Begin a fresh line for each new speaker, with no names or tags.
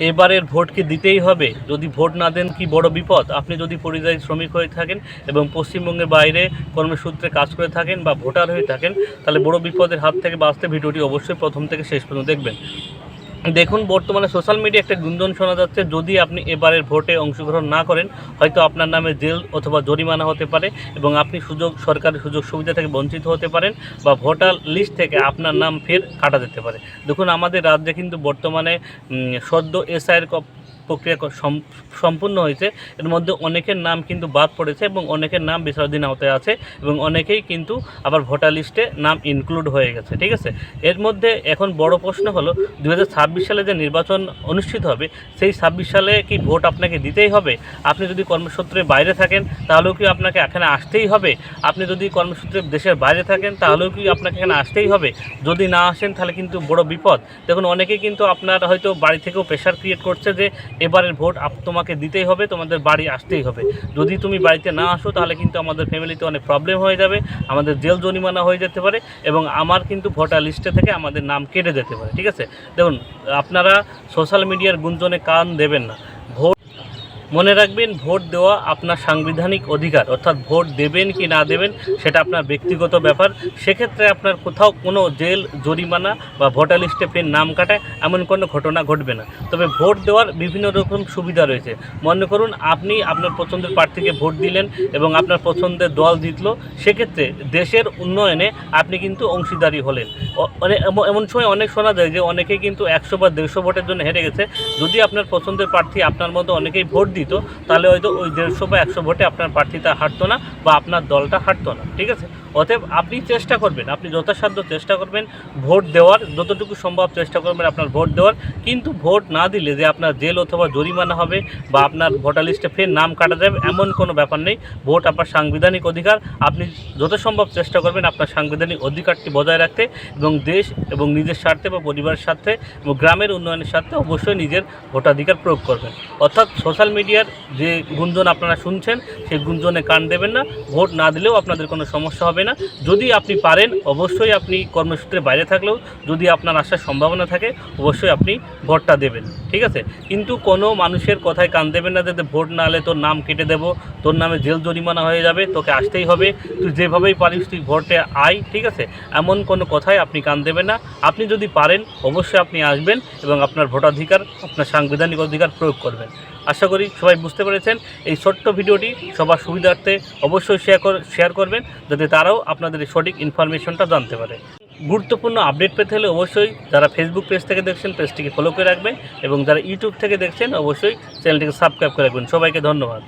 এবারের ভোট কি দিতেই হবে? যদি ভোট না দেন কি বড় বিপদ? আপনি যদি পরিযায়ী শ্রমিক হয়ে থাকেন এবং পশ্চিমবঙ্গের বাইরে কর্মসূত্রে কাজ করে থাকেন বা ভোটার হয়ে থাকেন, তাহলে বড় বিপদের হাত থেকে বাঁচতে ভিডিওটি অবশ্যই প্রথম থেকে শেষ পর্যন্ত দেখবেন। দেখুন, বর্তমানে সোশ্যাল মিডিয়া একটা গুঞ্জন শোনা যাচ্ছে, যদি আপনি এবারের ভোটে অংশগ্রহণ না করেন হয়তো আপনার নামে জেল অথবা জরিমানা হতে পারে এবং আপনি সরকারি সুযোগ সুবিধা থেকে বঞ্চিত হতে পারেন বা ভোটার লিস্ট থেকে আপনার নাম ফের কাটা যেতে পারে। দেখুন, আমাদের রাজ্যে কিন্তু বর্তমানে সদ্য এসআইয়ের প্রক্রিয়া সম্পূর্ণ হয়েছে। এর মধ্যে অনেকের নাম কিন্তু বাদ পড়েছে এবং অনেকের নাম বিচারাধীন আওতায় আছে এবং অনেকেই কিন্তু আবার ভোটার লিস্টে নাম ইনক্লুড হয়ে গেছে। ঠিক আছে, এর মধ্যে এখন বড় প্রশ্ন হলো 2026 সালে যে নির্বাচন অনুষ্ঠিত হবে, সেই 26 সালে কি ভোট আপনাকে দিতেই হবে? আপনি যদি কর্মসূত্রে বাইরে থাকেন তাহলেও কি আপনাকে এখানে আসতেই হবে? আপনি যদি কর্মসূত্রে দেশের বাইরে থাকেন তাহলেও কি আপনাকে এখানে আসতেই হবে? যদি না আসেন তাহলে কিন্তু বড় বিপদ। দেখুন, অনেকেই কিন্তু আপনার হয়তো বাড়ি থেকেও প্রেশার ক্রিয়েট করছে যে এবারের ভোট তোমাকে দিতেই হবে, তোমাদের বাড়ি আসতেই হবে। যদি তুমি বাড়িতে না আসো তাহলে কিন্তু আমাদের ফ্যামিলিতে অনেক প্রবলেম হয়ে যাবে, আমাদের জেল জরিমানা হয়ে যেতে পারে এবং আমার কিন্তু ভোটার লিস্টে থেকে আমাদের নাম কেটে যেতে পারে। ঠিক আছে, দেখুন, আপনারা সোশ্যাল মিডিয়ার গুঞ্জনে কান দেবেন না। মনে রাখবেন, ভোট দেওয়া আপনার সাংবিধানিক অধিকার, অর্থাৎ ভোট দেবেন কি না দেবেন সেটা আপনার ব্যক্তিগত ব্যাপার। সেক্ষেত্রে আপনার কোথাও কোনো জেল জরিমানা বা ভোটার লিস্টে ফের নাম কাটায় এমন কোনো ঘটনা ঘটবে না। তবে ভোট দেওয়ার বিভিন্ন রকম সুবিধা রয়েছে। মনে করুন, আপনি আপনার পছন্দের প্রার্থীকে ভোট দিলেন এবং আপনার পছন্দের দল জিতলো, সেক্ষেত্রে দেশের উন্নয়নে আপনি কিন্তু অংশীদারি হলেন। এমন সময় অনেক শোনা যায় যে অনেকেই কিন্তু 100 বা 150 ভোটের জন্য হেরে গেছে। যদি আপনার পছন্দের প্রার্থী আপনার মতো অনেকেই ভোট দিত তাহলে হয়তো ওই 150 বা 100 ভোটে আপনার প্রার্থীটা হারতো না বা আপনার দলটা হারতো না। ঠিক আছে, অতএব আপনি চেষ্টা করবেন, আপনি যথাসাধ্য চেষ্টা করবেন ভোট দেওয়ার, যতটুকু সম্ভব চেষ্টা করবেন আপনার ভোট দেওয়ার। কিন্তু ভোট না দিলে যে আপনার জেল অথবা জরিমানা হবে বা আপনার ভোটার লিস্টে ফের নাম কাটা যাবে এমন কোনো ব্যাপার নেই। ভোট আপনার সাংবিধানিক অধিকার, আপনি যত সম্ভব চেষ্টা করবেন আপনার সাংবিধানিক অধিকারটি বজায় রাখতে এবং দেশ এবং নিজের স্বার্থে বা পরিবারের স্বার্থে এবং গ্রামের উন্নয়নের স্বার্থে অবশ্যই নিজের ভোটাধিকার প্রয়োগ করবেন। অর্থাৎ সোশ্যাল মিডিয়ার যে গুঞ্জন আপনারা শুনছেন সেই গুঞ্জনে কান দেবেন না। ভোট না দিলেও আপনাদের কোনো সমস্যা হবে না। যদি আপনি পারেন অবশ্যই আপনি কর্মসূত্রে বাইরে থাকলেও যদি আপনার আসার সম্ভাবনা থাকে অবশ্যই আপনি ভোটটা দেবেন। ঠিক আছে, কিন্তু কোনো মানুষের কথায় কান দেবেন না যে ভোট না হলে তোর নাম কেটে দেবো, তোর নামে জেল জরিমানা হয়ে যাবে, তোকে আসতেই হবে, তুই যেভাবেই পারিস তুই ভোটে আয়। ঠিক আছে, এমন কোনো কথায় আপনি কান দেবেন না। আপনি যদি পারেন অবশ্যই আপনি আসবেন এবং আপনার ভোটাধিকার, আপনার সাংবিধানিক অধিকার প্রয়োগ করবেন। আশা করি সবাই বুঝতে পেরেছেন। এই ছোট্ট ভিডিওটি সবার সুবিধার্থে অবশ্যই শেয়ার করবেন যাতে তারাও আপনাদের এই সঠিক ইনফরমেশনটা জানতে পারে। গুরুত্বপূর্ণ আপডেট পেতে হলে অবশ্যই যারা ফেসবুক পেজ থেকে দেখছেন পেজটিকে ফলো করে রাখবেন এবং যারা ইউটিউব থেকে দেখছেন অবশ্যই চ্যানেলটিকে সাবস্ক্রাইব করে রাখবেন। সবাইকে ধন্যবাদ।